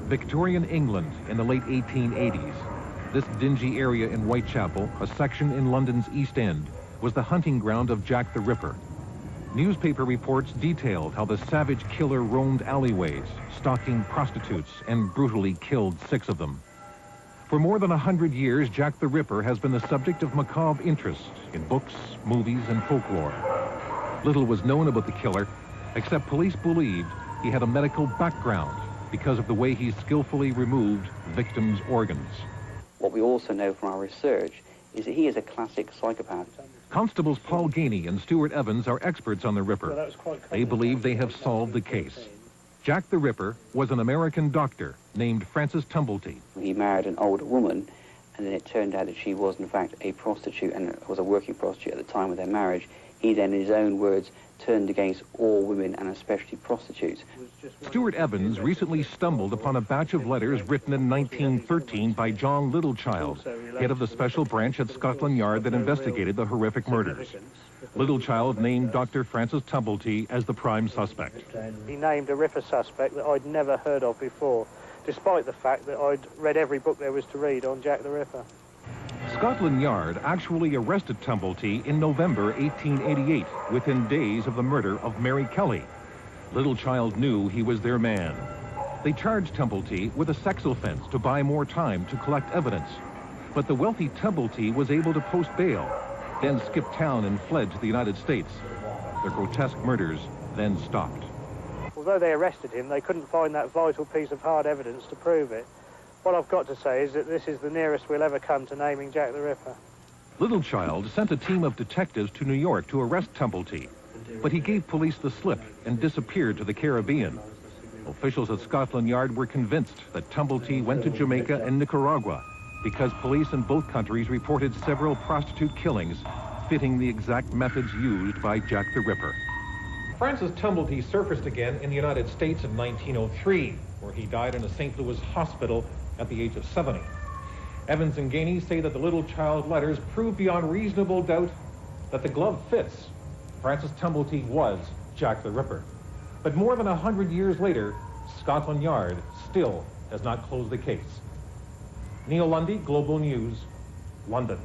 Victorian England in the late 1880s. This dingy area in Whitechappel, a section in London's East End, was the hunting ground of Jack the Ripper. Newspaper reports detailed how the savage killer roamed alleyways, stalking prostitutes, and brutally killed 6 of them. For more than 100 years, Jack the Ripper has been the subject of macabre interest in books, movies, and folklore. Little was known about the killer, except police believed he had a medical background because of the way he skillfully removed victims' organs. What we also know from our research is that he is a classic psychopath. Constables Paul Gainey and Stuart Evans are experts on the Ripper. They believe they have solved the case. Jack the Ripper was an American doctor named Frances Tumblety. He married an older woman, and then it turned out that she was in fact a prostitute and was a working prostitute at the time of their marriage. He then, in his own words, turned against all women and especially prostitutes. Stuart Evans recently stumbled upon a batch of letters written in 1913 by John Littlechild, head of the special branch at Scotland Yard that investigated the horrific murders. Littlechild named Dr. Frances Tumblety as the prime suspect. He named a Ripper suspect that I'd never heard of before, despite the fact that I'd read every book there was to read on Jack the Ripper. Scotland Yard actually arrested Tumblety in November 1888, within days of the murder of Mary Kelly. Littlechild knew he was their man. They charged Tumblety with a sex offense to buy more time to collect evidence. But the wealthy Tumblety was able to post bail, then skipped town and fled to the United States. The grotesque murders then stopped. Although they arrested him, they couldn't find that vital piece of hard evidence to prove it. What I've got to say is that this is the nearest we'll ever come to naming Jack the Ripper. Littlechild sent a team of detectives to New York to arrest Tumblety, but he gave police the slip and disappeared to the Caribbean. Officials at Scotland Yard were convinced that Tumblety went to Jamaica and Nicaragua because police in both countries reported several prostitute killings fitting the exact methods used by Jack the Ripper. Frances Tumblety surfaced again in the United States in 1903, where he died in a St. Louis hospital at the age of 70. Evans and Gainey say that the Littlechild letters prove beyond reasonable doubt that the glove fits. Frances Tumblety was Jack the Ripper. But more than 100 years later, Scotland Yard still has not closed the case. Neil Lundy, Global News, London.